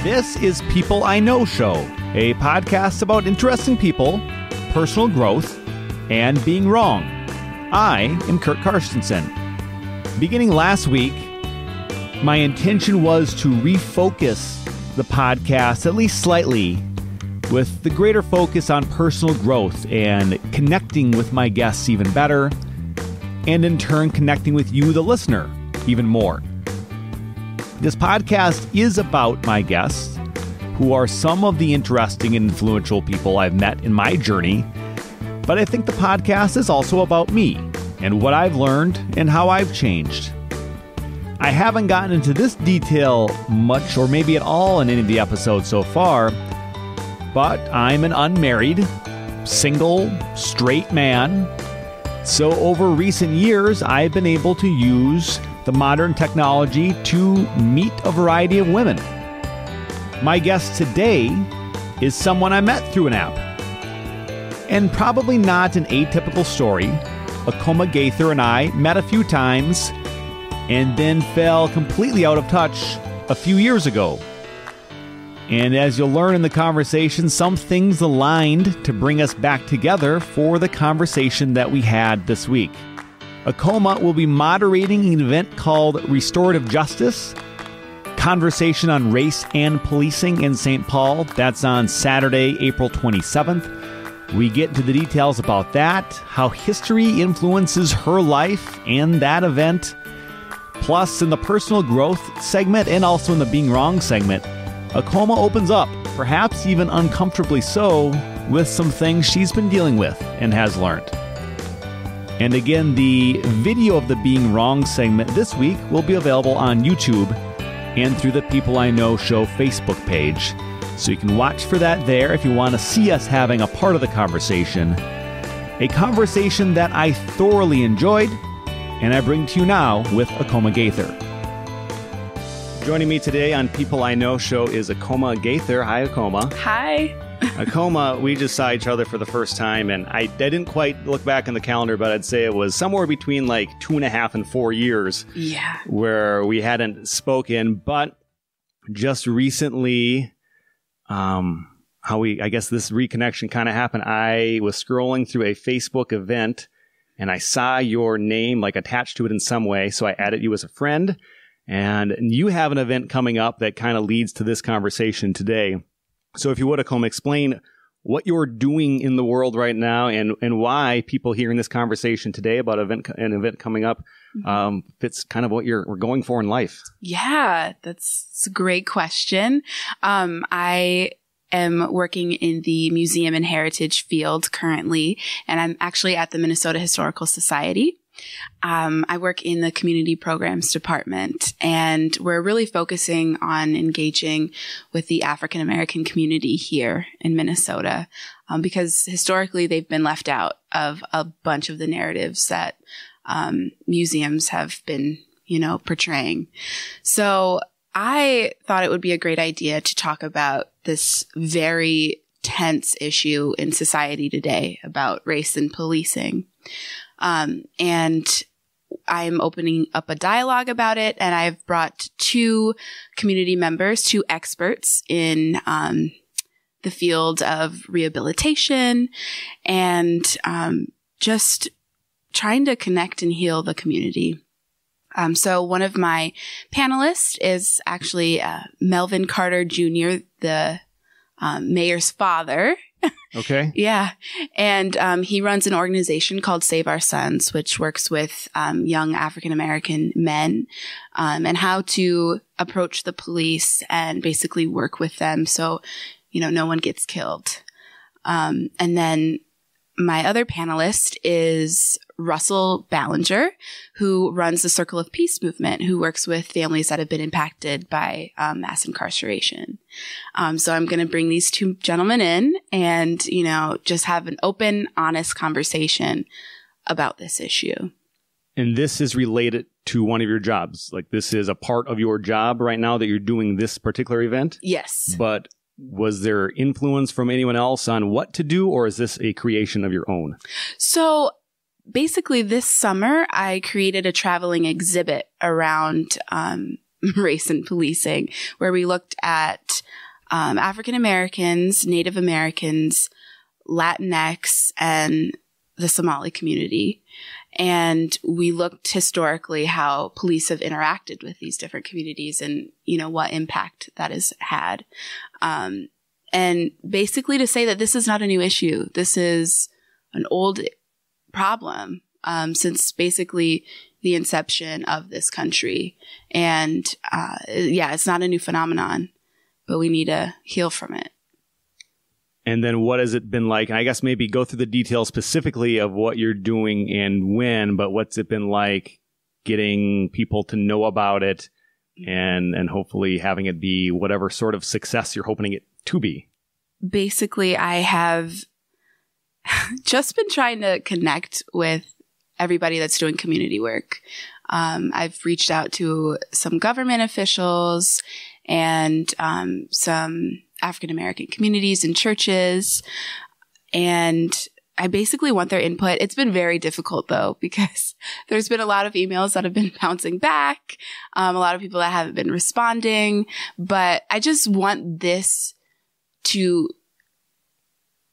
This is People I Know Show, a podcast about interesting people, personal growth, and being wrong. I am Curt Carstensen. Beginning last week, my intention was to refocus the podcast at least slightly with the greater focus on personal growth and connecting with my guests even better, and in turn connecting with you, the listener, even more. This podcast is about my guests, who are some of the interesting and influential people I've met in my journey, but I think the podcast is also about me and what I've learned and how I've changed. I haven't gotten into this detail much or maybe at all in any of the episodes so far, but I'm an unmarried, single, straight man. So over recent years, I've been able to use the modern technology to meet a variety of women. My guest today is someone I met through an app. And probably not an atypical story. Acoma Gaither and I met a few times and then fell completely out of touch a few years ago. And as you'll learn in the conversation, some things aligned to bring us back together for the conversation that we had this week. Acoma will be moderating an event called Restorative Justice, Conversation on Race and Policing in St. Paul. That's on Saturday, April 27th. We get into the details about that, how history influences her life and that event. Plus, in the personal growth segment and also in the being wrong segment, Acoma opens up, perhaps even uncomfortably so, with some things she's been dealing with and has learned. And again, the video of the Being Wrong segment this week will be available on YouTube and through the People I Know Show Facebook page. So you can watch for that there if you want to see us having a part of the conversation. A conversation that I thoroughly enjoyed, and I bring to you now with Acoma Gaither. Joining me today on People I Know Show is Acoma Gaither. Hi, Acoma. Hi. Acoma, we just saw each other for the first time, and I didn't quite look back on the calendar, but I'd say it was somewhere between like 2.5 and 4 years where we hadn't spoken. But just recently, I guess this reconnection kind of happened. I was scrolling through a Facebook event, and I saw your name like attached to it in some way, so I added you as a friend. And you have an event coming up that kind of leads to this conversation today. So if you would, Acoma, explain what you're doing in the world right now and why people hearing this conversation today about an event coming up fits kind of what we're going for in life. Yeah, that's a great question. I am working in the museum and heritage field currently, and I'm actually at the Minnesota Historical Society. I work in the community programs department, and we're really focusing on engaging with the African American community here in Minnesota, because historically they've been left out of a bunch of the narratives that museums have been, portraying. So I thought it would be a great idea to talk about this very tense issue in society today about race and policing. And I'm opening up a dialogue about it, and I've brought 2 community members, 2 experts in the field of rehabilitation and just trying to connect and heal the community. So one of my panelists is actually Melvin Carter Jr., the mayor's father. Okay. Yeah. And he runs an organization called Save Our Sons, which works with young African-American men and how to approach the police and basically work with them so, no one gets killed. And then my other panelist is Russell Ballinger, who runs the Circle of Peace movement, who works with families that have been impacted by mass incarceration. So I'm going to bring these 2 gentlemen in and, just have an open, honest conversation about this issue. And this is related to one of your jobs. Like, this is a part of your job right now that you're doing this particular event? Yes. But was there influence from anyone else on what to do, or is this a creation of your own? So basically this summer, I created a traveling exhibit around race and policing, where we looked at African Americans, Native Americans, Latinx, and the Somali community. And we looked historically how police have interacted with these different communities and, what impact that has had. And basically to say that this is not a new issue. This is an old problem since basically the inception of this country. And it's not a new phenomenon, but we need to heal from it. And then what has it been like? And I guess maybe go through the details specifically of what you're doing and when, but what's it been like getting people to know about it and hopefully having it be whatever sort of success you're hoping it to be? Basically, I have just been trying to connect with everybody that's doing community work. I've reached out to some government officials and some African-American communities and churches. And I basically want their input. It's been very difficult though, because there's been a lot of emails that have been bouncing back. A lot of people that haven't been responding, but I just want this to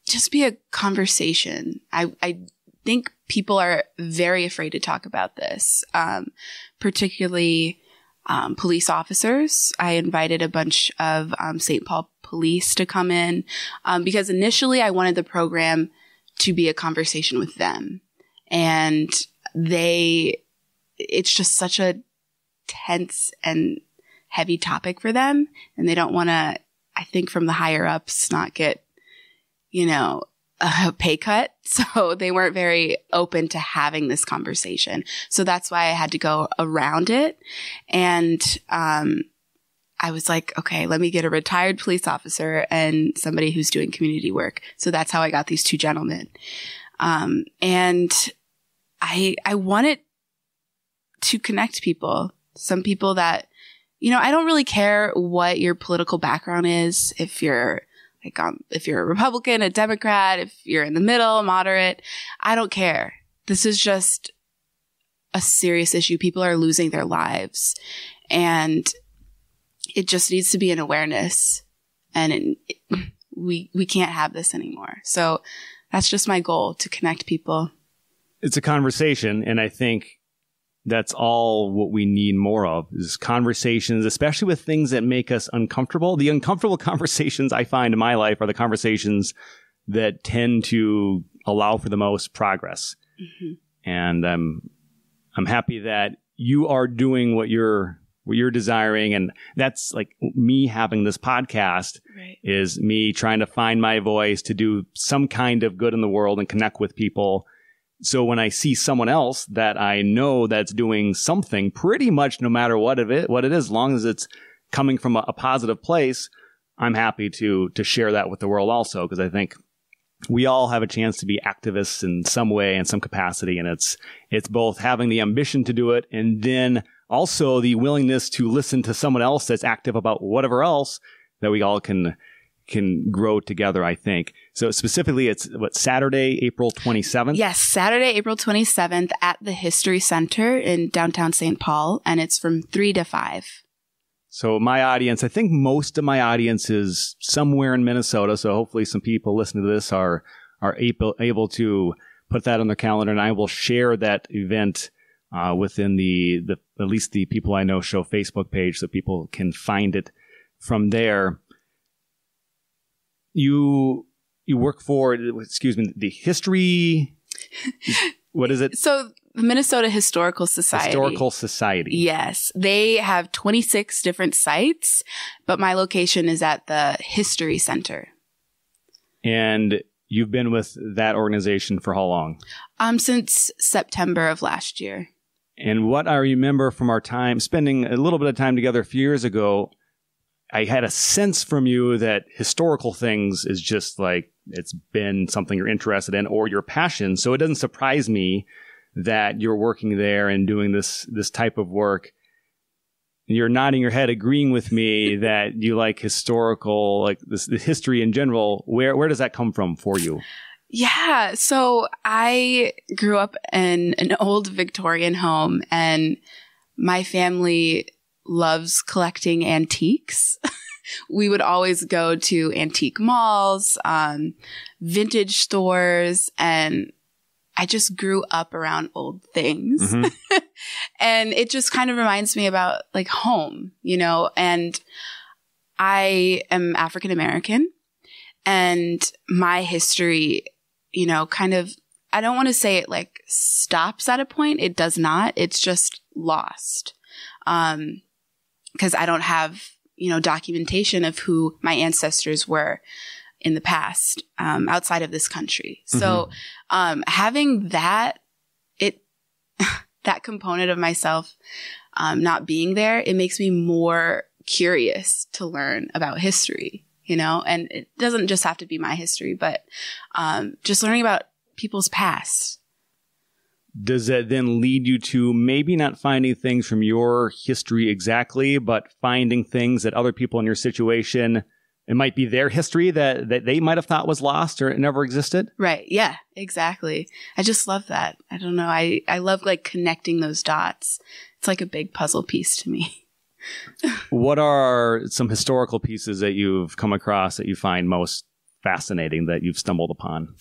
just be a conversation. I think people are very afraid to talk about this, particularly police officers. I invited a bunch of St. Paul police to come in because initially I wanted the program to be a conversation with them. And it's just such a tense and heavy topic for them. And they don't want to, I think from the higher ups, not get, a pay cut. So they weren't very open to having this conversation. So that's why I had to go around it. And I was like, okay, let me get a retired police officer and somebody who's doing community work. So that's how I got these two gentlemen. And I wanted to connect people, some people that, I don't really care what your political background is. If you're a Republican, a Democrat, if you're in the middle, moderate, I don't care. This is just a serious issue. People are losing their lives and it just needs to be an awareness and we can't have this anymore. So that's just my goal, to connect people. It's a conversation. And I think that's all what we need more of is conversations, especially with things that make us uncomfortable. The uncomfortable conversations I find in my life are the conversations that tend to allow for the most progress. Mm-hmm. And I'm happy that you are doing what you're desiring. And that's like me having this podcast, right, is me trying to find my voice to do some kind of good in the world and connect with people. So when I see someone else that I know that's doing something, pretty much no matter what it is, as long as it's coming from a positive place, I'm happy to share that with the world also, because I think we all have a chance to be activists in some way, in some capacity. And it's both having the ambition to do it and then also the willingness to listen to someone else that's active about whatever else, that we all can grow together, I think. So specifically, it's Saturday, April 27th? Yes, Saturday, April 27th at the History Center in downtown St. Paul, and it's from 3 to 5. So my audience, I think most of my audience is somewhere in Minnesota, so hopefully some people listening to this are able to put that on their calendar, and I will share that event within the at least the People I Know Show Facebook page so people can find it from there. You work for, the history, what is it? So the Minnesota Historical Society. Historical Society. Yes. They have 26 different sites, but my location is at the History Center. And you've been with that organization for how long? Since September of last year. And what I remember from our time, spending a little bit of time together a few years ago, I had a sense from you that historical things is just like, it's been something you're interested in or your passion. So it doesn't surprise me that you're working there and doing this type of work. You're nodding your head, agreeing with me that you like historical, like the history in general. Where does that come from for you? Yeah. So I grew up in an old Victorian home, and my family loves collecting antiques. We would always go to antique malls, vintage stores, and I just grew up around old things. Mm-hmm. And it just kind of reminds me about like home, you know, and I am African American, and my history, you know, kind of, I don't want to say it like stops at a point. It does not. It's just lost. Because I don't have, you know, documentation of who my ancestors were in the past, outside of this country. Mm-hmm. So, having that, that component of myself, not being there, it makes me more curious to learn about history, you know, and it doesn't just have to be my history, but, just learning about people's past. Does that then lead you to maybe not finding things from your history exactly, but finding things that other people in your situation, it might be their history that they might have thought was lost or it never existed? Right. Yeah, exactly. I just love that. I don't know. I love like connecting those dots. It's like a big puzzle piece to me. What are some historical pieces that you've come across that you find most fascinating that you've stumbled upon?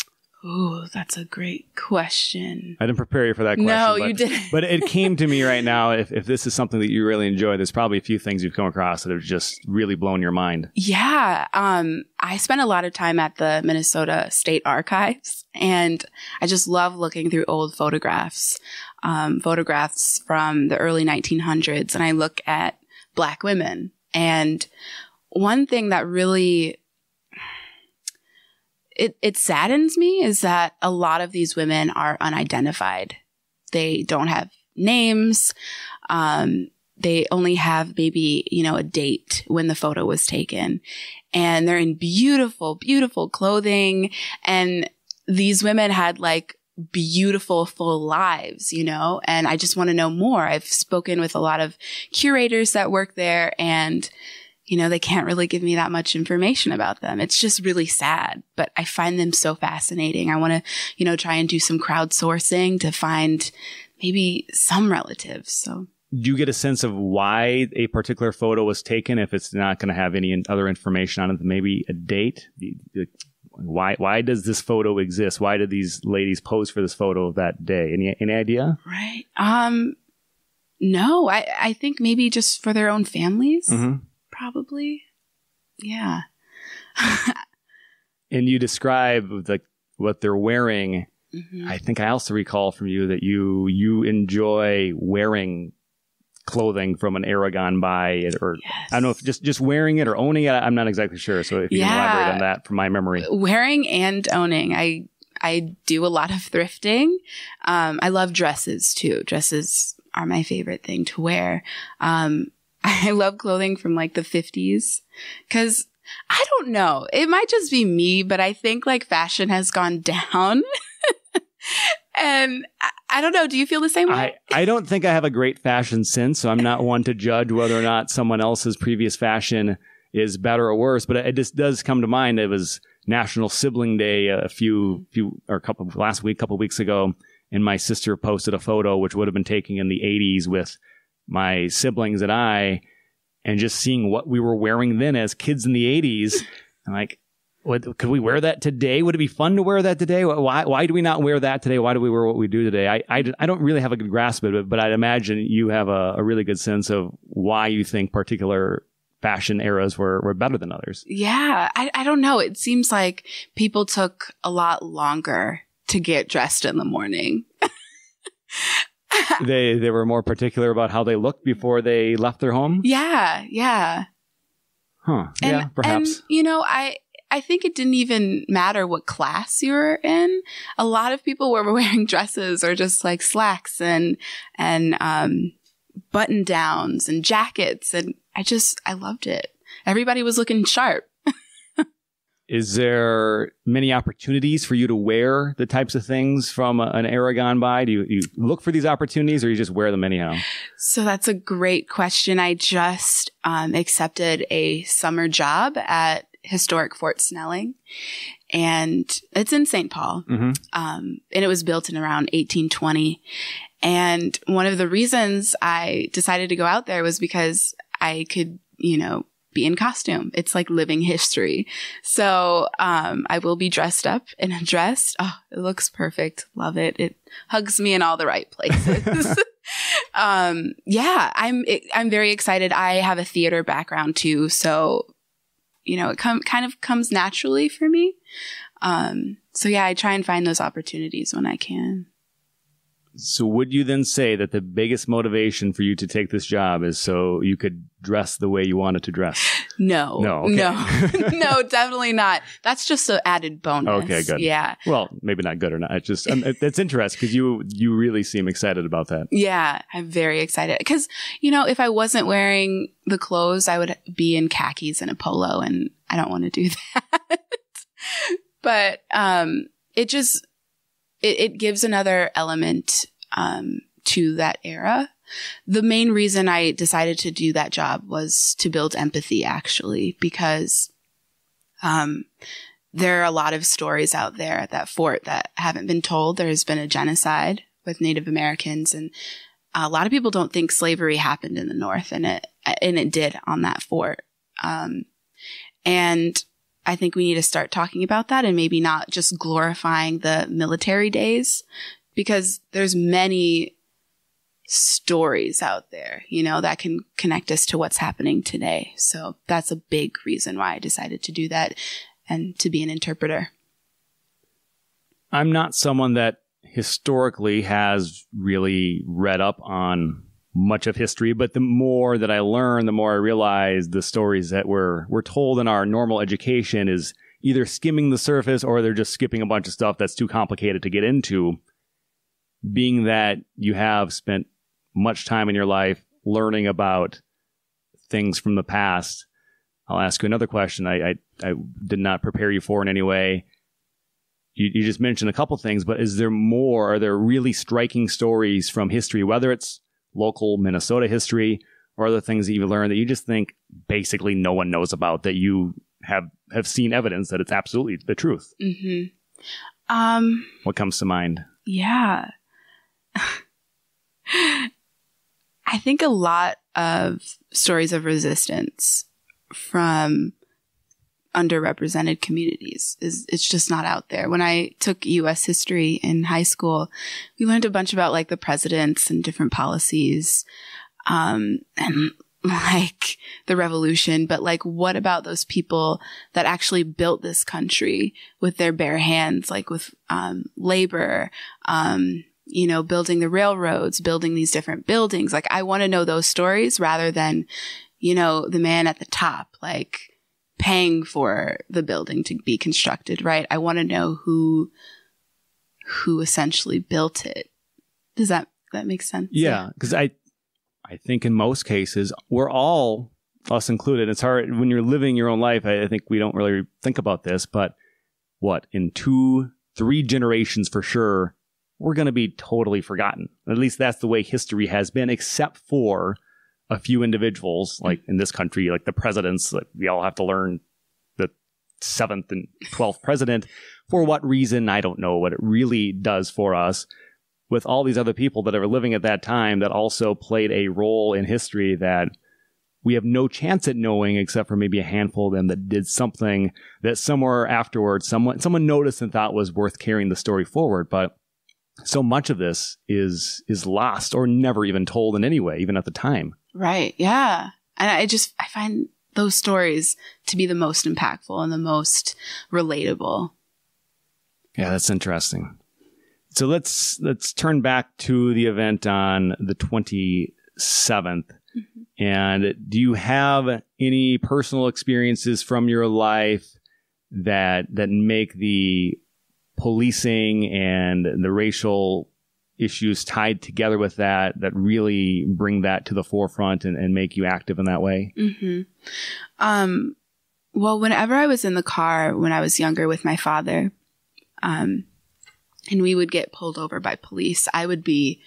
Ooh, that's a great question. I didn't prepare you for that question. No, you didn't. But it came to me right now. If this is something that you really enjoy, there's probably a few things you've come across that have just really blown your mind. Yeah. I spent a lot of time at the Minnesota State Archives, and I just love looking through old photographs from the early 1900s. And I look at Black women. And one thing that really it saddens me is that a lot of these women are unidentified. They don't have names. They only have maybe, you know, a date when the photo was taken, and they're in beautiful, beautiful clothing. And these women had like beautiful, full lives, you know, and I just want to know more. I've spoken with a lot of curators that work there, and you know, they can't really give me that much information about them. It's just really sad, but I find them so fascinating. I want to, you know, try and do some crowdsourcing to find maybe some relatives. So, do you get a sense of why a particular photo was taken if it's not going to have any other information on it, maybe a date? Why does this photo exist? Why did these ladies pose for this photo that day? Any idea? Right. No, I think maybe just for their own families. Mm-hmm. Probably. Yeah. And you describe like what they're wearing. Mm-hmm. I think I also recall from you that you enjoy wearing clothing from an era gone by, or yes. I don't know if just wearing it or owning it. I'm not exactly sure. So if you can elaborate on that from my memory. Wearing and owning. I do a lot of thrifting. I love dresses too. Dresses are my favorite thing to wear. I love clothing from like the 50s because I don't know. It might just be me, but I think like fashion has gone down. And I don't know. Do you feel the same way? I don't think I have a great fashion sense, so I'm not one to judge whether or not someone else's previous fashion is better or worse. But it just does come to mind. It was National Sibling Day a couple weeks ago, and my sister posted a photo which would have been taken in the 80s with my siblings and I, and just seeing what we were wearing then as kids in the 80s. I'm like, could we wear that today? Would it be fun to wear that today? Why do we not wear that today? Why do we wear what we do today? I don't really have a good grasp of it, but I'd imagine you have a really good sense of why you think particular fashion eras were better than others. Yeah, I don't know. It seems like people took a lot longer to get dressed in the morning. They were more particular about how they looked before they left their home? Yeah. Huh. Yeah, perhaps. And, you know, I think it didn't even matter what class you were in. A lot of people were wearing dresses or just like slacks and button downs and jackets. And I loved it. Everybody was looking sharp. Is there many opportunities for you to wear the types of things from an era gone by? Do you look for these opportunities, or you just wear them anyhow? So that's a great question. I just accepted a summer job at historic Fort Snelling. and it's in St. Paul. And it was built in around 1820. And one of the reasons I decided to go out there was because I could, be in costume. It's like living history. So I will be dressed up in a dress. Oh, it looks perfect. Love it. It hugs me in all the right places. I'm very excited. I have a theater background too. So, it kind of comes naturally for me. I try and find those opportunities when I can. So would you then say that the biggest motivation for you to take this job is so you could dress the way you wanted to dress? No. Okay. No, definitely not. That's just an added bonus. Okay, good. Yeah. Well, maybe not good or not. It's just, it's interesting because you really seem excited about that. Yeah, I'm very excited because, if I wasn't wearing the clothes, I would be in khakis and a polo, and I don't want to do that. But it gives another element to that era. The main reason I decided to do that job was to build empathy, actually, because there are a lot of stories out there at that fort that haven't been told. There's been a genocide with Native Americans, and a lot of people don't think slavery happened in the North, and it did on that fort. And I think we need to start talking about that and maybe not just glorifying the military days, because there's many stories out there, that can connect us to what's happening today. So that's a big reason why I decided to do that and to be an interpreter. I'm not someone that historically has really read up on much of history, but the more that I learn, the more I realize the stories that we're told in our normal education is either skimming the surface or they're just skipping a bunch of stuff that's too complicated to get into. Being that you have spent much time in your life learning about things from the past, I'll ask you another question I did not prepare you for in any way. You just mentioned a couple things, but is there more? Are there really striking stories from history, whether it's local Minnesota history or other things that you learned that you just think basically no one knows about, that you have seen evidence that it's absolutely the truth? What comes to mind? Yeah. I think a lot of stories of resistance from underrepresented communities it's just not out there. When I took U.S. history in high school, we learned a bunch about like the presidents and different policies, and like the revolution. But like, what about those people that actually built this country with their bare hands, like with labor, building the railroads, building these different buildings? Like, I want to know those stories rather than, the man at the top, like paying for the building to be constructed, right? I want to know who essentially built it. Does that make sense? Yeah, because I think in most cases, we're all, us included, it's hard when you're living your own life. I think we don't really think about this, but in 2-3 generations for sure, we're going to be totally forgotten. At least that's the way history has been, except for a few individuals, like in this country, like the presidents. Like, we all have to learn the 7th and 12th president. For what reason? I don't know what it really does for us. With all these other people that are living at that time that also played a role in history that we have no chance at knowing, except for maybe a handful of them that did something that somewhere afterwards someone noticed and thought was worth carrying the story forward. But so much of this is lost or never even told in any way, even at the time. Right. Yeah. And I find those stories to be the most impactful and the most relatable. Yeah, that's interesting. So let's turn back to the event on the 27th. Mm-hmm. And do you have any personal experiences from your life that make the policing and the racial issues tied together with that really bring that to the forefront and make you active in that way? Mm-hmm. Well, whenever I was in the car when I was younger with my father, and we would get pulled over by police, I would be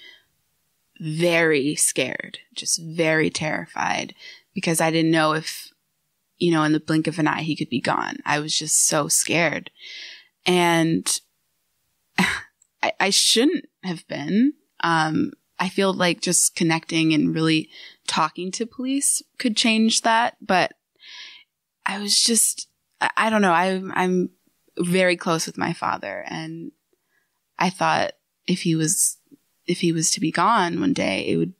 very scared, just very terrified, because I didn't know if, in the blink of an eye, he could be gone. I was just so scared. And I shouldn't have been. I feel like just connecting and really talking to police could change that. But I was just, I don't know. I'm very close with my father, and I thought if he was to be gone one day, it would,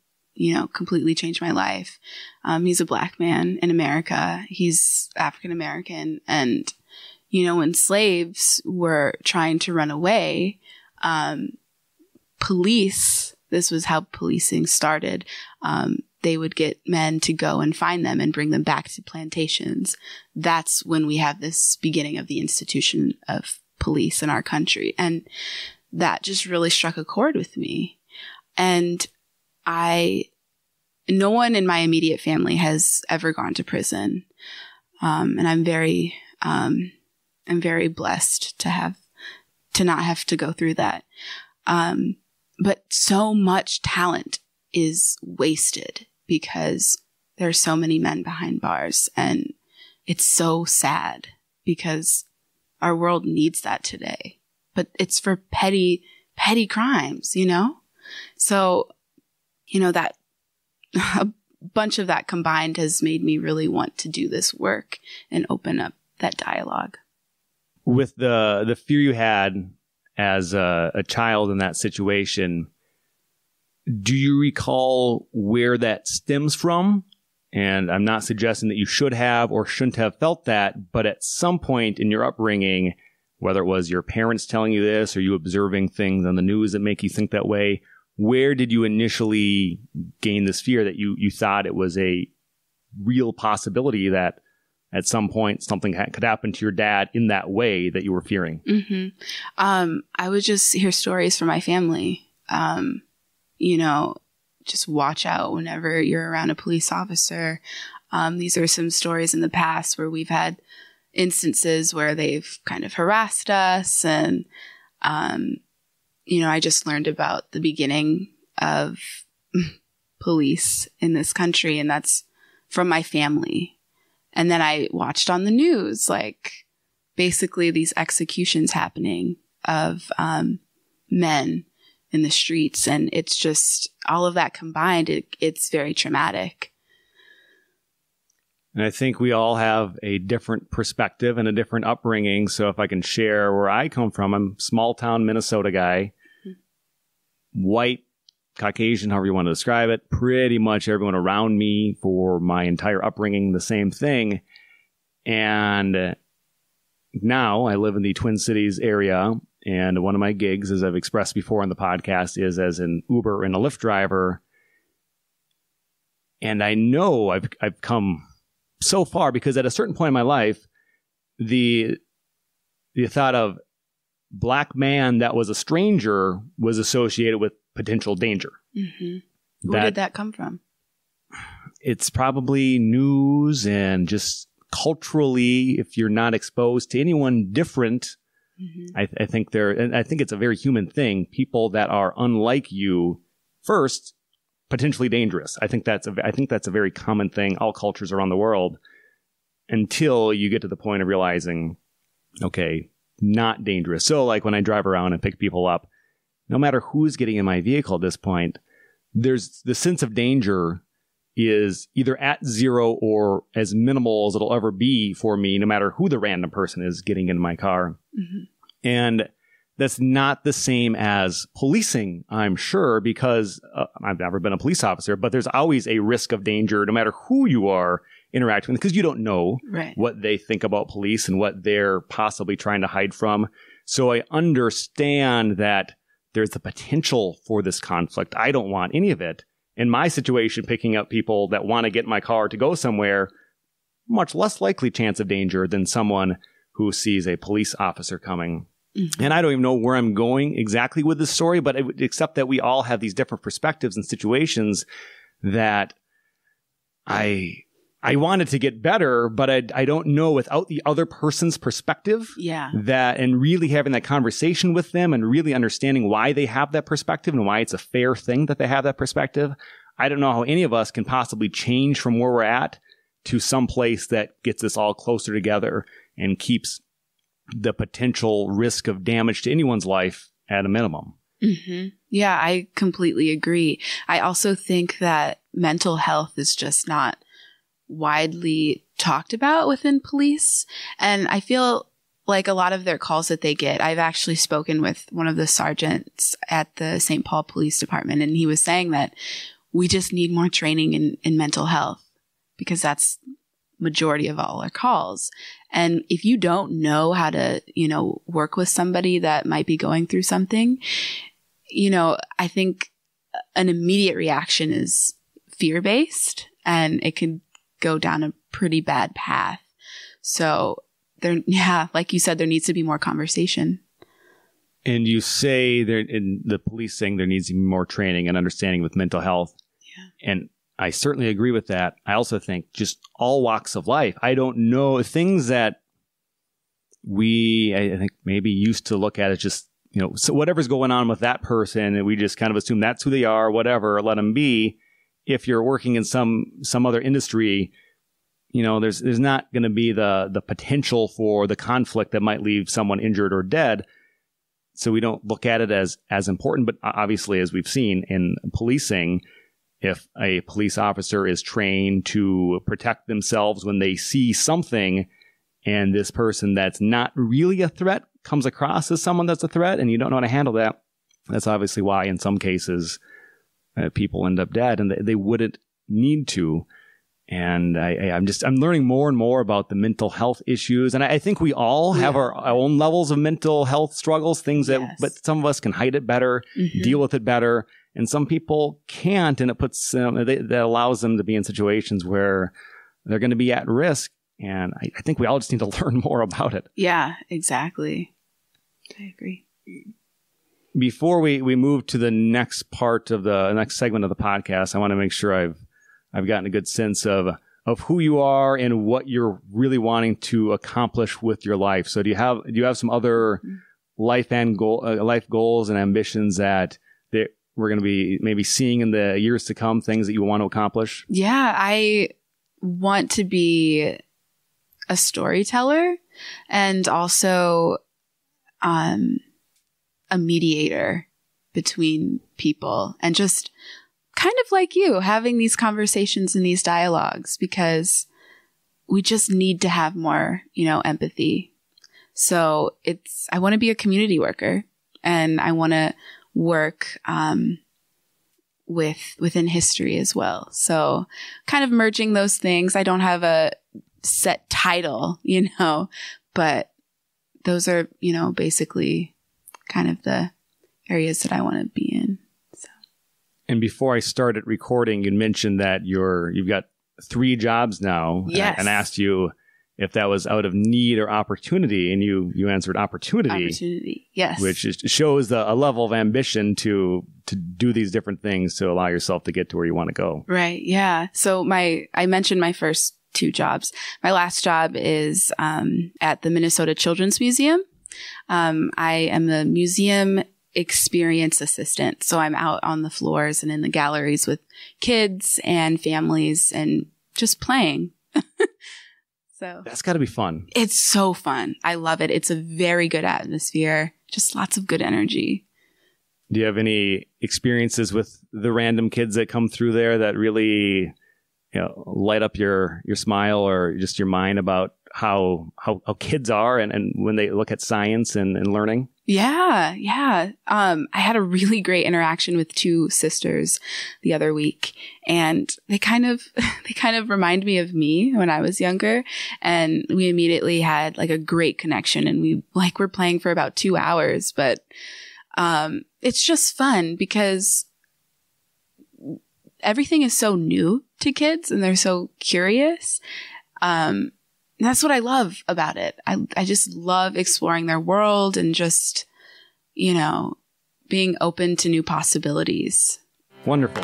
completely change my life. He's a Black man in America. He's African American. And, when slaves were trying to run away, police, this was how policing started. They would get men to go and find them and bring them back to plantations. That's when we have this beginning of the institution of police in our country. And that just really struck a chord with me. And no one in my immediate family has ever gone to prison. And I'm very blessed to not have to go through that. But so much talent is wasted because there are so many men behind bars, and it's so sad because our world needs that today. But it's for petty crimes, So, that a bunch of that combined has made me really want to do this work and open up that dialogue. With the fear you had as a child in that situation, do you recall where that stems from? And I'm not suggesting that you should have or shouldn't have felt that, but at some point in your upbringing, whether it was your parents telling you this or you observing things on the news that make you think that way, where did you initially gain this fear that you thought it was a real possibility that at some point something could happen to your dad in that way that you were fearing? Mm-hmm. I would just hear stories from my family. Just watch out whenever you're around a police officer. These are some stories in the past where we've had instances where they've kind of harassed us. And, I just learned about the beginning of police in this country, and that's from my family. And then I watched on the news, like basically these executions happening of men in the streets. And it's just all of that combined. It's very traumatic. And I think we all have a different perspective and a different upbringing. So if I can share where I come from, I'm a small town Minnesota guy, white, Caucasian, however you want to describe it. Pretty much everyone around me for my entire upbringing, the same thing. And now I live in the Twin Cities area. And one of my gigs, as I've expressed before on the podcast, is as an Uber and a Lyft driver. And I know I've come so far because at a certain point in my life, the thought of Black man that was a stranger was associated with potential danger. Mm-hmm. Where did that come from? It's probably news and just culturally, if you're not exposed to anyone different, mm-hmm. I think it's a very human thing. People that are unlike you, first, potentially dangerous. I think that's a very common thing, all cultures around the world, until you get to the point of realizing, okay, not dangerous. So like when I drive around and pick people up, no matter who's getting in my vehicle at this point, there's the sense of danger is either at zero or as minimal as it'll ever be for me, no matter who the random person is getting in my car. Mm-hmm. And that's not the same as policing, I'm sure, because I've never been a police officer, but there's always a risk of danger no matter who you are interacting with, because you don't know what they think about police and what they're possibly trying to hide from. So I understand that there's the potential for this conflict. I don't want any of it. In my situation, picking up people that want to get in my car to go somewhere, much less likely chance of danger than someone who sees a police officer coming. Mm-hmm. And I don't even know where I'm going exactly with this story, but except that we all have these different perspectives and situations that I wanted to get better, but I don't know without the other person's perspective. Yeah. And really having that conversation with them and really understanding why they have that perspective and why it's a fair thing that they have that perspective. I don't know how any of us can possibly change from where we're at to some place that gets us all closer together and keeps the potential risk of damage to anyone's life at a minimum. Mm-hmm. Yeah, I completely agree. I also think that mental health is just not widely talked about within police. And I feel like a lot of their calls that they get, I've actually spoken with one of the sergeants at the St. Paul Police Department, and he was saying that we just need more training in mental health because that's majority of all our calls. And if you don't know how to, work with somebody that might be going through something, I think an immediate reaction is fear-based, and it can go down a pretty bad path. So like you said, there needs to be more conversation. And you say in the police saying there needs to be more training and understanding with mental health. Yeah. And I certainly agree with that. I also think just all walks of life. I don't know things that I think maybe used to look at as just, so whatever's going on with that person, and we just kind of assume that's who they are, whatever, let them be. If you're working in some other industry, there's not going to be the potential for the conflict that might leave someone injured or dead. So we don't look at it as important. But obviously, as we've seen in policing, if a police officer is trained to protect themselves when they see something, and this person that's not really a threat comes across as someone that's a threat, and you don't know how to handle that, that's obviously why in some cases people end up dead, and they wouldn't need to. And I'm learning more and more about the mental health issues. And I think we all have our own levels of mental health struggles, things that, but some of us can hide it better, deal with it better. And some people can't. And it puts that allows them to be in situations where they're going to be at risk. And I think we all just need to learn more about it. Yeah, exactly. I agree. Before we move to the next part of the next segment of the podcast, I want to make sure I've gotten a good sense of who you are and what you're really wanting to accomplish with your life. So do you have some other life goals and ambitions that we're going to be maybe seeing in the years to come, things that you want to accomplish? Yeah, I want to be a storyteller and also a mediator between people, and just kind of like you, having these conversations and these dialogues, because we just need to have more, empathy. So I want to be a community worker, and I want to work within history as well. So kind of merging those things. I don't have a set title, but those are, basically kind of the areas that I want to be in. So. And before I started recording, you mentioned that you've got 3 jobs now. Yes. And I asked you if that was out of need or opportunity, and you answered opportunity. Opportunity, yes. Which shows a level of ambition to do these different things to allow yourself to get to where you want to go. Right, yeah. So I mentioned my first 2 jobs. My last job is at the Minnesota Children's Museum. I am a museum experience assistant. So I'm out on the floors and in the galleries with kids and families and just playing. So that's got to be fun. It's so fun. I love it. It's a very good atmosphere. Just lots of good energy. Do you have any experiences with the random kids that come through there that really light up your smile or just your mind about how kids are and when they look at science and learning? Yeah. I had a really great interaction with 2 sisters the other week, and they kind of remind me of me when I was younger, and we immediately had like a great connection, and we were playing for about 2 hours, but it's just fun because everything is so new to kids and they're so curious. That's what I love about it. I just love exploring their world and just, being open to new possibilities. Wonderful.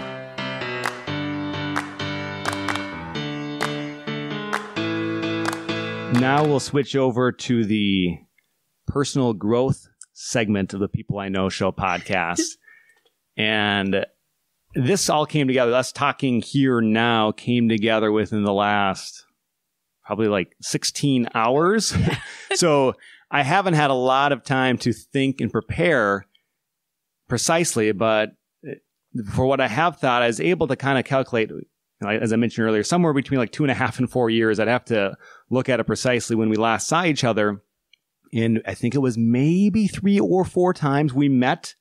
Now we'll switch over to the personal growth segment of the People I Know Show podcast. And this all came together. Us talking here now came together within the last probably 16 hours. So I haven't had a lot of time to think and prepare precisely, but for what I have thought, I was able to kind of calculate, as I mentioned earlier, somewhere between like 2.5 and 4 years. I'd have to look at it precisely when we last saw each other. And I think it was maybe 3 or 4 times we met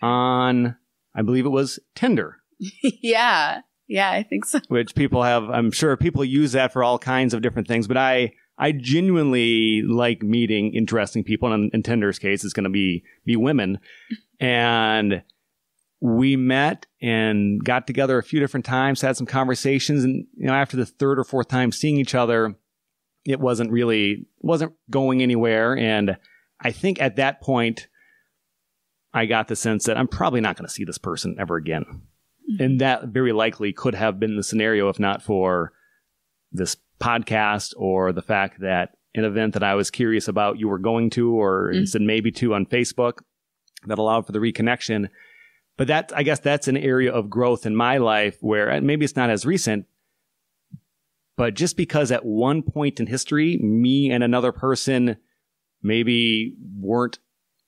on, I believe it was Tinder. Yeah, I think so. Which people have, I'm sure people use that for all kinds of different things, but I genuinely like meeting interesting people. And in Tinder's case, it's going to be women. And we met and got together a few different times, had some conversations. And, after the 3rd or 4th time seeing each other, it wasn't going anywhere. And I think at that point, I got the sense that I'm probably not going to see this person ever again. Mm-hmm. And that very likely could have been the scenario if not for this podcast or the fact that an event that I was curious about you were going to or said maybe to on Facebook that allowed for the reconnection. But I guess that's an area of growth in my life where maybe it's not as recent, but just because at one point in history, me and another person maybe weren't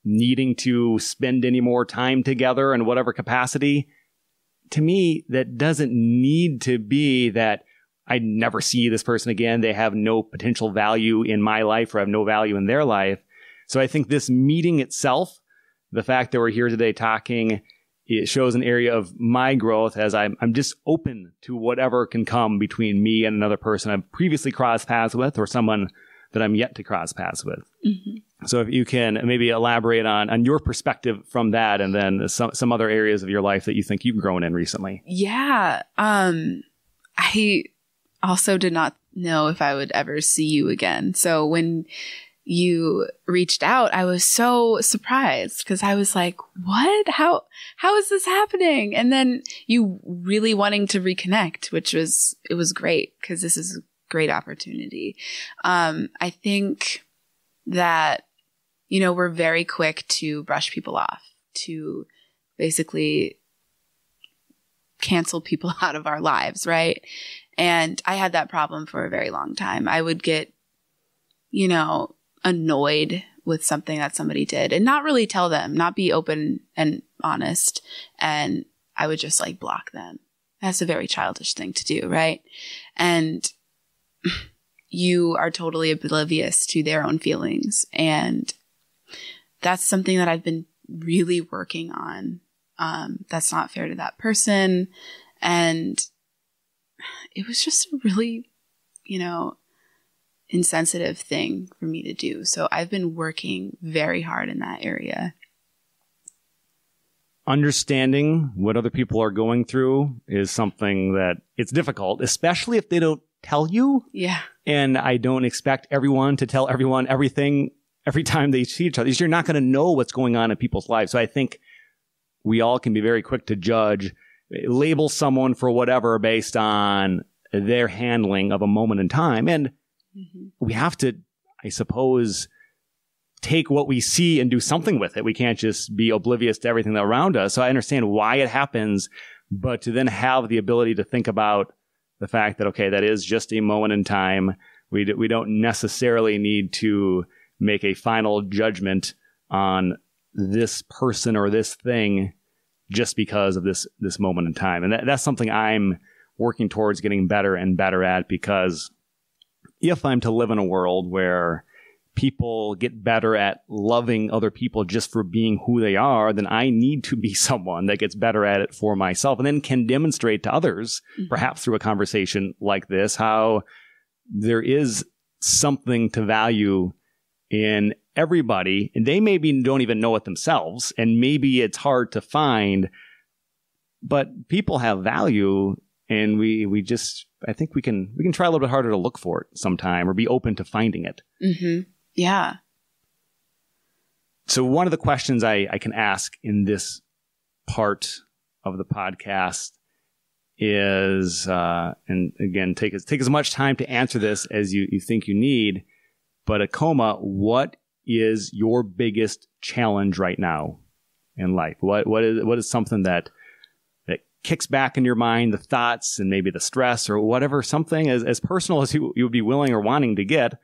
needing to spend any more time together in whatever capacity, to me, that doesn't need to be that I never see this person again. They have no potential value in my life or have no value in their life. So I think this meeting itself, the fact that we're here today talking, it shows an area of my growth as I'm just open to whatever can come between me and another person I've previously crossed paths with or someone that I'm yet to cross paths with. Mm-hmm. So if you can maybe elaborate on your perspective from that and then some other areas of your life that you think you've grown in recently. Yeah. I also did not know if I would ever see you again. So when you reached out, I was so surprised because I was like, what? How is this happening? And then you really wanting to reconnect, it was great because this is a great opportunity. I think that, we're very quick to brush people off, to basically cancel people out of our lives, right? And I had that problem for a very long time. I would get, annoyed with something that somebody did and not really tell them, not be open and honest. And I would just block them. That's a very childish thing to do, right? And you are totally oblivious to their own feelings. And that's something that I've been really working on. That's not fair to that person. And it was just a really, insensitive thing for me to do. So I've been working very hard in that area. Understanding what other people are going through is something that it's difficult, especially if they don't tell you. Yeah. And I don't expect everyone to tell everyone everything every time they see each other. You're not going to know what's going on in people's lives. So I think we all can be very quick to judge, label someone for whatever based on their handling of a moment in time. And we have to, I suppose, take what we see and do something with it. We can't just be oblivious to everything around us. So I understand why it happens, but to then have the ability to think about the fact that, okay, that is just a moment in time. We don't necessarily need to make a final judgment on this person or this thing just because of this moment in time. And that's something I'm working towards getting better and better at, because if I'm to live in a world where people get better at loving other people just for being who they are, then I need to be someone that gets better at it for myself and then can demonstrate to others, perhaps through a conversation like this, how there is something to value in everybody. And they maybe don't even know it themselves. And maybe it's hard to find, but people have value. And we just, I think we can try a little bit harder to look for it sometime or be open to finding it. Mm-hmm. Yeah. So one of the questions I can ask in this part of the podcast is, and again, take as much time to answer this as you think you need. But Acoma, what is your biggest challenge right now in life? What is something that kicks back in your mind, the thoughts and maybe the stress or whatever, something as personal as you would be willing or wanting to get?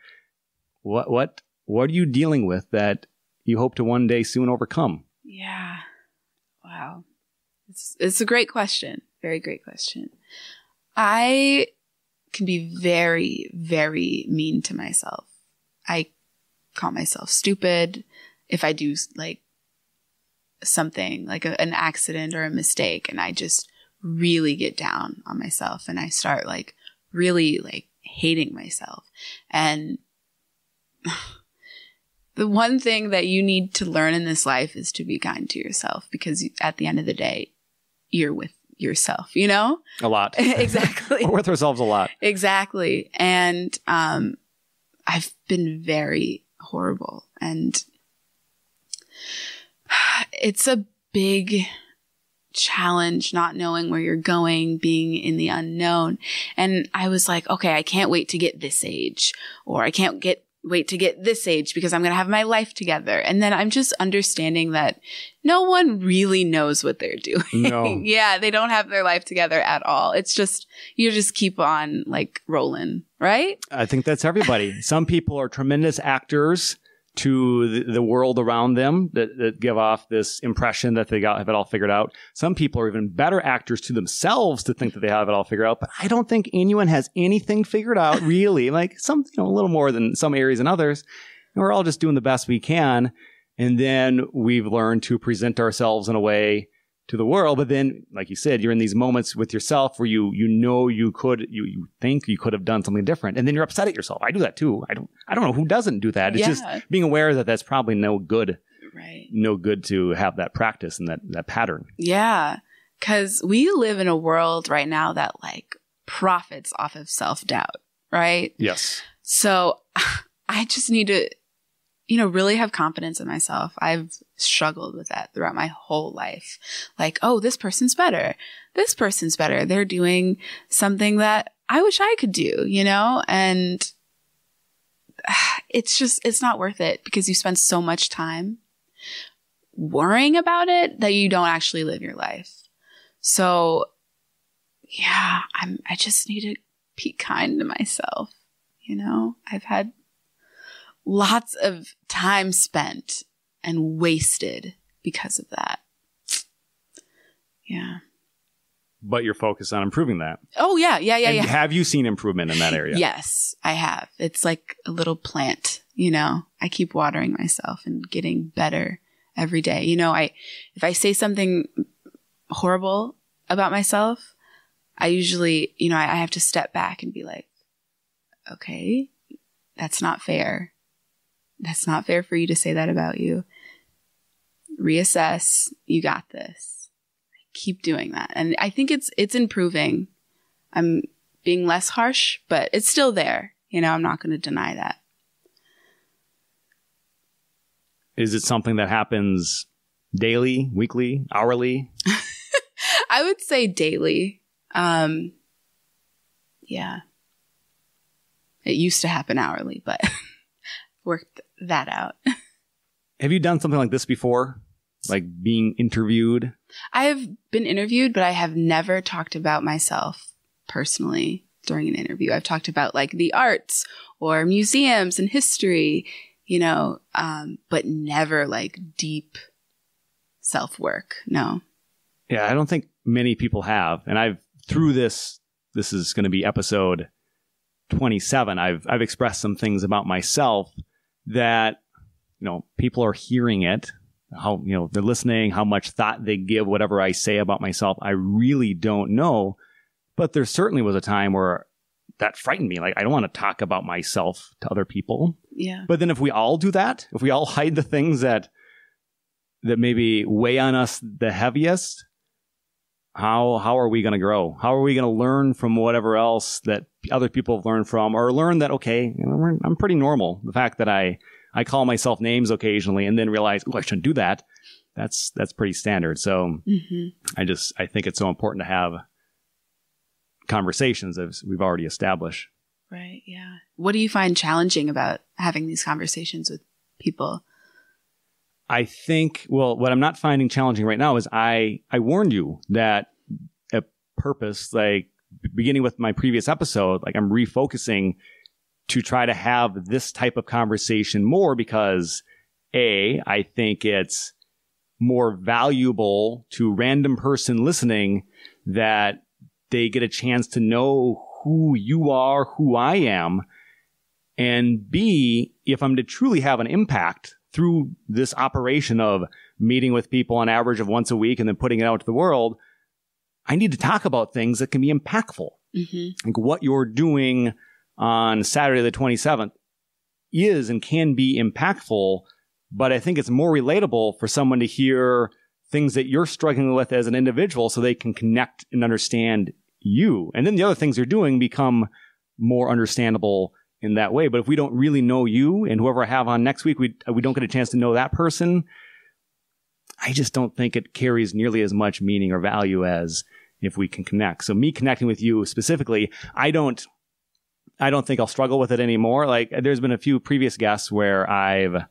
What what are you dealing with that you hope to one day soon overcome? Yeah. Wow. It's a great question. Very great question. I can be very, very mean to myself. I call myself stupid if I do like something like an accident or a mistake, and I just really get down on myself and I start like really like hating myself. And the one thing that you need to learn in this life is to be kind to yourself, because at the end of the day, you're with yourself, you know? A lot. Exactly. We're with ourselves a lot. Exactly. And I've been very horrible, and it's a big challenge not knowing where you're going, being in the unknown. And I was like, okay, I can't wait to get this age, or I can't wait to get this age because I'm going to have my life together. And then I'm just understanding that no one really knows what they're doing. No. Yeah, they don't have their life together at all. It's just, you just keep on like rolling, right? I think that's everybody. Some people are tremendous actors to the world around them that give off this impression that they have it all figured out. Some people are even better actors to themselves to think that they have it all figured out. But I don't think anyone has anything figured out, really. Like some, a little more than some areas and others. And we're all just doing the best we can. And then we've learned to present ourselves in a way to the world. But then, like you said, you're in these moments with yourself where you think you could have done something different. And then you're upset at yourself. I do that too. I don't know who doesn't do that. It's just being aware that that's probably no good. Right. No good to have that practice and that pattern. Yeah. 'Cause we live in a world right now that like profits off of self-doubt, right? Yes. So I just need to, really have confidence in myself. I've struggled with that throughout my whole life. Like, oh, this person's better. This person's better. They're doing something that I wish I could do, And it's not worth it, because you spend so much time worrying about it that you don't actually live your life. So yeah, I just need to be kind to myself. I've had lots of time spent and wasted because of that. Yeah. But you're focused on improving that. Oh, yeah. And have you seen improvement in that area? Yes, I have. It's like a little plant, I keep watering myself and getting better every day. If I say something horrible about myself, I usually, I have to step back and be like, okay, that's not fair. That's not fair for you to say that about you. Reassess. You got this. Keep doing that. And I think it's improving. I'm being less harsh, but it's still there. I'm not going to deny that. Is it something that happens daily, weekly, hourly? I would say daily. Yeah. It used to happen hourly, but worked that out. Have you done something like this before? Like being interviewed? I have been interviewed, but I have never talked about myself personally during an interview. I've talked about like the arts or museums and history, but never like deep self-work. No. Yeah, I don't think many people have. And through this is going to be episode 27. I've expressed some things about myself that, people are hearing it, how, they're listening, how much thought they give whatever I say about myself. I really don't know. But there certainly was a time where that frightened me. Like, I don't want to talk about myself to other people. Yeah. But then if we all do that, if we all hide the things that maybe weigh on us the heaviest, how are we going to grow? How are we going to learn from whatever else that other people have learned from, or learn that, okay, I'm pretty normal. The fact that I call myself names occasionally and then realize, oh, I shouldn't do that. That's pretty standard. So I think it's so important to have conversations, as we've already established. Right. Yeah. What do you find challenging about having these conversations with people? I think, what I'm not finding challenging right now is I warned you that a purpose, like beginning with my previous episode, like I'm refocusing to try to have this type of conversation more because I think it's more valuable to a random person listening that they get a chance to know who you are, who I am. And B, if I'm to truly have an impact through this operation of meeting with people on average of once a week and then putting it out to the world, I need to talk about things that can be impactful. Mm-hmm. Like what you're doing on Saturday the 27th is and can be impactful, but I think it's more relatable for someone to hear things that you're struggling with as an individual so they can connect and understand you. And then the other things you're doing become more understandable in that way. But if we don't really know you and whoever I have on next week, we don't get a chance to know that person, I just don't think it carries nearly as much meaning or value as if we can connect. So me connecting with you specifically, I don't think I'll struggle with it anymore. Like there's been a few previous guests where I've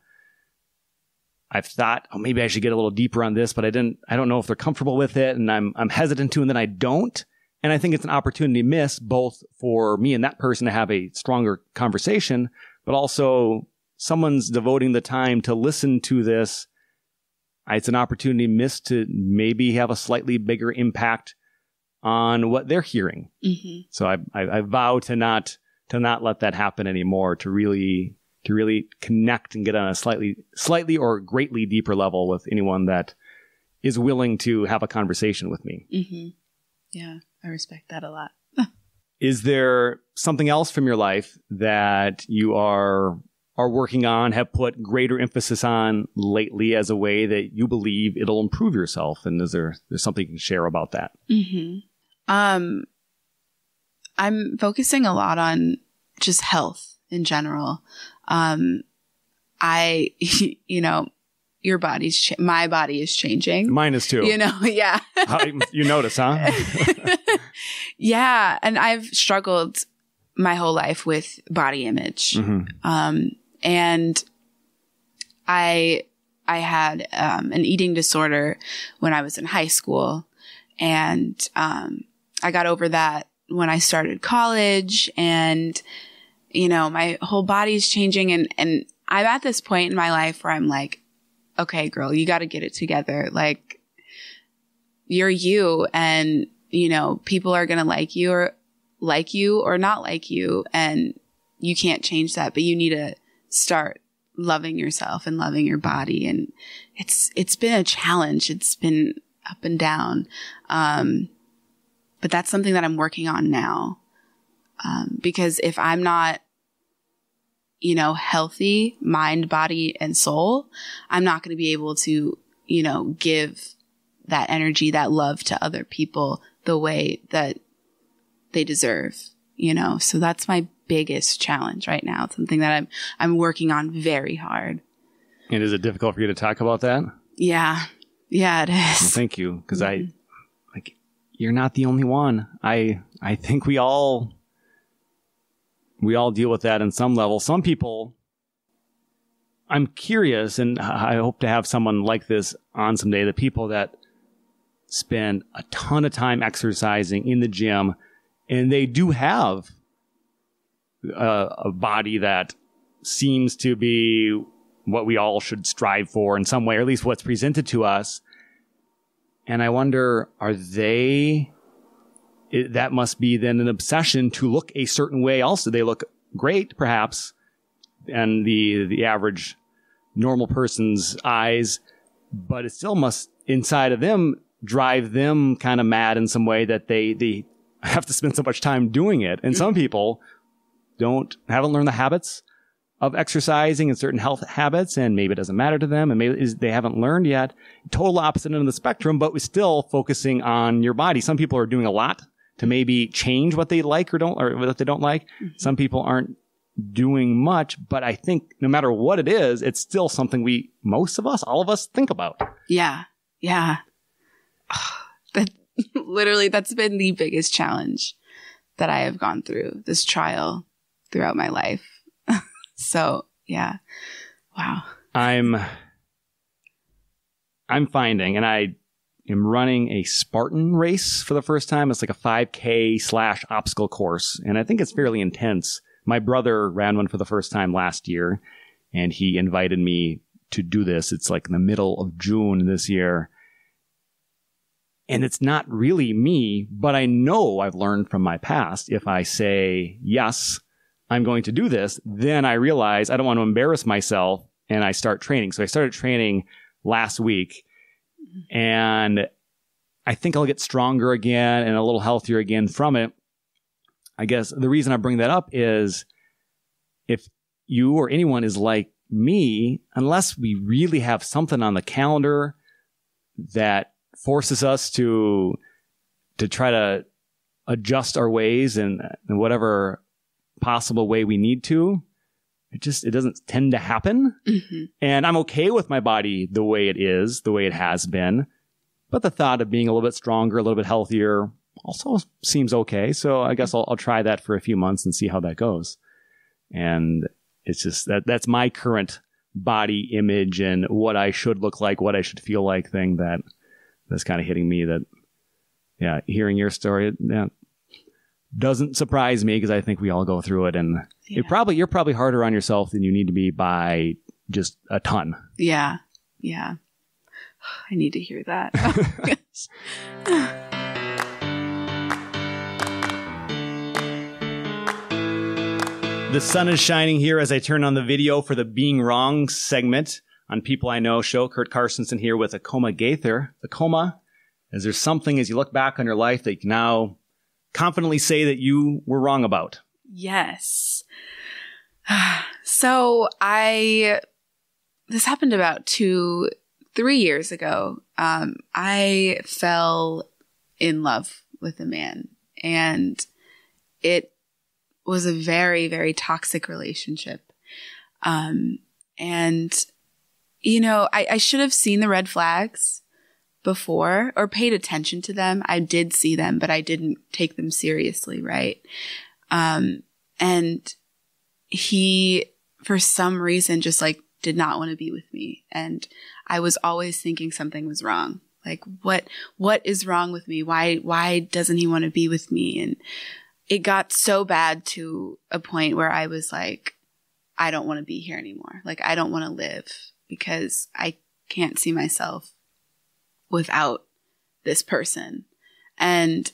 thought, oh, maybe I should get a little deeper on this, but I don't know if they're comfortable with it, and I'm hesitant to, and then I don't. And I think it's an opportunity miss both for me and that person to have a stronger conversation, but also someone's devoting the time to listen to this. It's an opportunity missed to maybe have a slightly bigger impact on what they're hearing. Mm-hmm. So I vow to not let that happen anymore, to really connect and get on a slightly or greatly deeper level with anyone that is willing to have a conversation with me. Mm-hmm. Yeah, I respect that a lot. Is there something else from your life that you are working on, have put greater emphasis on lately as a way that you believe it'll improve yourself? And there's something you can share about that? Mm-hmm. I'm focusing a lot on just health in general. My body is changing. Mine is too. Yeah. You notice, huh? Yeah. And I've struggled my whole life with body image. Mm-hmm. And I had an eating disorder when I was in high school. And I got over that when I started college. And, my whole body's changing. And I'm at this point in my life where I'm like, okay, girl, you got to get it together. Like, you're you, and, people are going to like you or not like you. And you can't change that, but you need to start loving yourself and loving your body. And it's been a challenge. It's been up and down. But that's something that I'm working on now. Because if I'm not, healthy, mind, body, and soul, I'm not going to be able to, give that energy, that love to other people the way that they deserve, So that's my biggest challenge right now. It's something that I'm working on very hard. And is it difficult for you to talk about that? Yeah. Yeah, it is. Well, thank you. Because you're not the only one. I think we all deal with that in some level. Some people, I'm curious, and I hope to have someone like this on someday, the people that spend a ton of time exercising in the gym, and they do have a body that seems to be what we all should strive for in some way, or at least what's presented to us. And I wonder, that must be then an obsession to look a certain way also. They look great, perhaps, and the average normal person's eyes, but it still must, inside of them, drive them kind of mad in some way that they have to spend so much time doing it. And some people haven't learned the habits of exercising and certain health habits, and maybe it doesn't matter to them, and maybe they haven't learned yet. Total opposite end of the spectrum, but we're still focusing on your body. Some people are doing a lot to maybe change what they like or what they don't like. Mm-hmm. Some people aren't doing much, but I think no matter what it is, it's still something all of us think about. Yeah. Yeah. That's been the biggest challenge that I have gone through, this trial throughout my life. So, yeah. Wow. I'm finding, and I am running a Spartan race for the first time. It's like a 5K / obstacle course. And I think it's fairly intense My brother ran one for the first time last year, and he invited me to do this. It's like in the middle of June this year. And it's not really me, but I know I've learned from my past. If I say, yes, I'm going to do this, then I realize I don't want to embarrass myself, and I start training. So I started training last week, and I think I'll get stronger again and a little healthier again from it. I guess the reason I bring that up is if you or anyone is like me, unless we really have something on the calendar that forces us to try to adjust our ways in whatever possible way we need to, it doesn't tend to happen. Mm-hmm. And I'm okay with my body the way it is, the way it has been. But the thought of being a little bit stronger, a little bit healthier also seems okay. So I guess I'll try that for a few months and see how that goes. And it's just that's my current body image and what I should look like, what I should feel like thing that's kind of hitting me. That, yeah, hearing your story, doesn't surprise me because I think we all go through it. And you're probably harder on yourself than you need to be by just a ton. Yeah. Yeah. I need to hear that. The sun is shining here as I turn on the video for the Being Wrong segment on People I Know show. Curt Carstensen here with Acoma Gaither. Acoma, is there something as you look back on your life that you can now confidently say that you were wrong about? Yes. So this happened about 2-3 years ago. I fell in love with a man, and it was a very, very toxic relationship. And, I should have seen the red flags before or paid attention to them. I did see them, but I didn't take them seriously, right? And he, for some reason, just did not want to be with me. And I was always thinking something was wrong. Like, what is wrong with me? Why doesn't he want to be with me? And it got so bad to a point where I was like, I don't want to be here anymore. Like, I don't want to live because I can't see myself without this person. And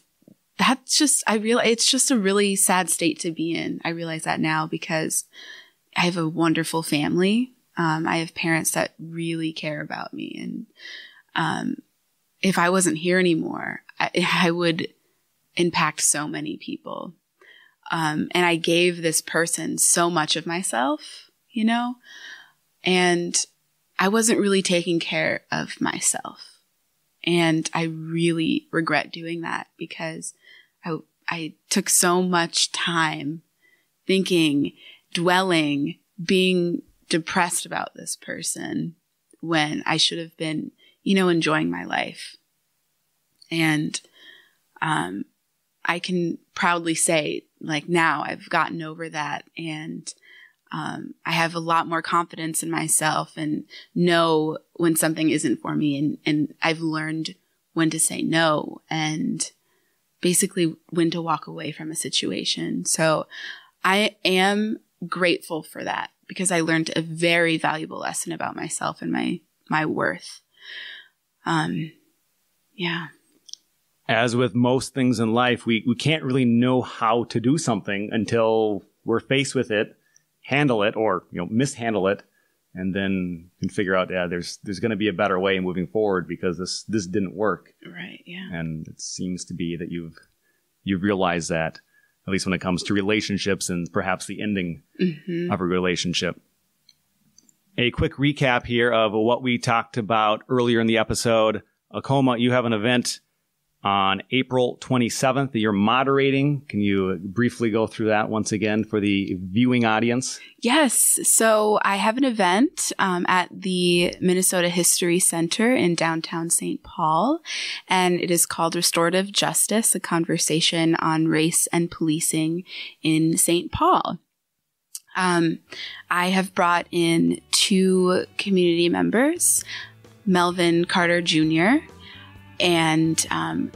that's just, it's just a really sad state to be in. I realize that now because I have a wonderful family. I have parents that really care about me. And if I wasn't here anymore, I would impact so many people. And I gave this person so much of myself, and I wasn't really taking care of myself. And I really regret doing that because I took so much time thinking, dwelling, being depressed about this person when I should have been, enjoying my life. And I can proudly say, now I've gotten over that, and I have a lot more confidence in myself and know when something isn't for me, and I've learned when to say no and basically when to walk away from a situation. So I am grateful for that because I learned a very valuable lesson about myself and my worth. Yeah. As with most things in life, we can't really know how to do something until we're faced with it, handle it, or mishandle it, and then can figure out, there's going to be a better way moving forward because this didn't work. Right. Yeah. And it seems to be that you've realized that, at least when it comes to relationships and perhaps the ending of a relationship. A quick recap here of what we talked about earlier in the episode. Acoma, you have an event on April 27th that you're moderating. Can you briefly go through that once again for the viewing audience? Yes. So I have an event at the Minnesota History Center in downtown St. Paul, and it is called Restorative Justice, a conversation on race and policing in St. Paul. I have brought in 2 community members, Melvin Carter Jr., and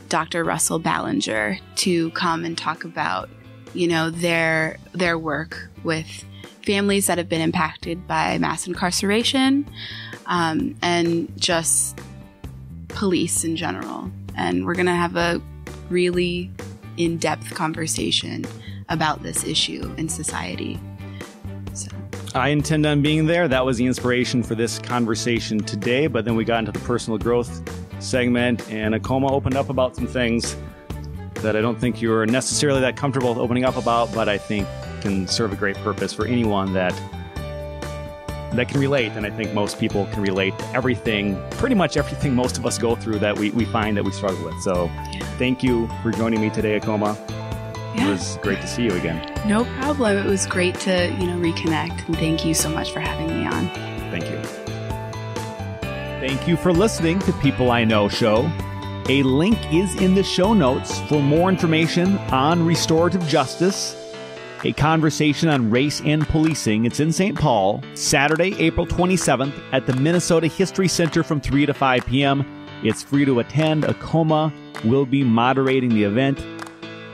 Dr. Russell Ballinger, to come and talk about their work with families that have been impacted by mass incarceration, and just police in general. And we're going to have a really in-depth conversation about this issue in society. So I intend on being there. That was the inspiration for this conversation today. But then we got into the personal growth segment, and Acoma opened up about some things that I don't think you're necessarily that comfortable opening up about, but I think can serve a great purpose for anyone that can relate. And I think most people can relate to everything, pretty much everything most of us go through that we find that we struggle with. So thank you for joining me today, Acoma. It was great to see you again. No problem. It was great to, reconnect. And thank you so much for having me on. Thank you. Thank you for listening to People I Know Show. A link is in the show notes for more information on restorative justice, a conversation on race and policing. It's in St. Paul, Saturday, April 27th at the Minnesota History Center from 3 to 5 p.m. It's free to attend. Acoma will be moderating the event,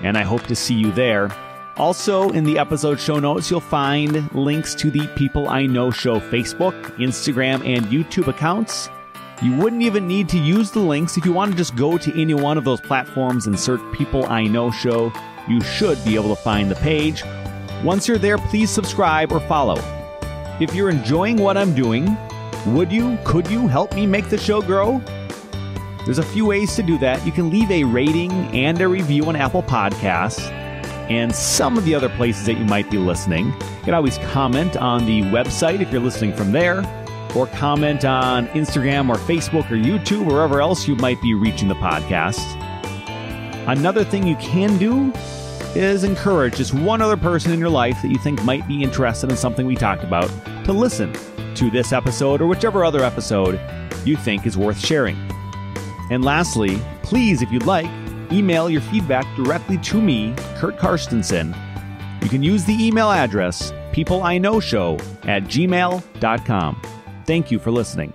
and I hope to see you there. Also, in the episode show notes, you'll find links to the People I Know Show Facebook, Instagram, and YouTube accounts. You wouldn't even need to use the links. If you want to just go to any one of those platforms and search People I Know Show, you should be able to find the page. Once you're there, please subscribe or follow. If you're enjoying what I'm doing, could you help me make the show grow? There's a few ways to do that. You can leave a rating and a review on Apple Podcasts and some of the other places that you might be listening. You can always comment on the website if you're listening from there, or comment on Instagram or Facebook or YouTube, or wherever else you might be reaching the podcast. Another thing you can do is encourage just one other person in your life that you think might be interested in something we talked about to listen to this episode or whichever other episode you think is worth sharing. And lastly, please, if you'd like, email your feedback directly to me, Curt Carstensen. You can use the email address peopleiknowshow@gmail.com. Thank you for listening.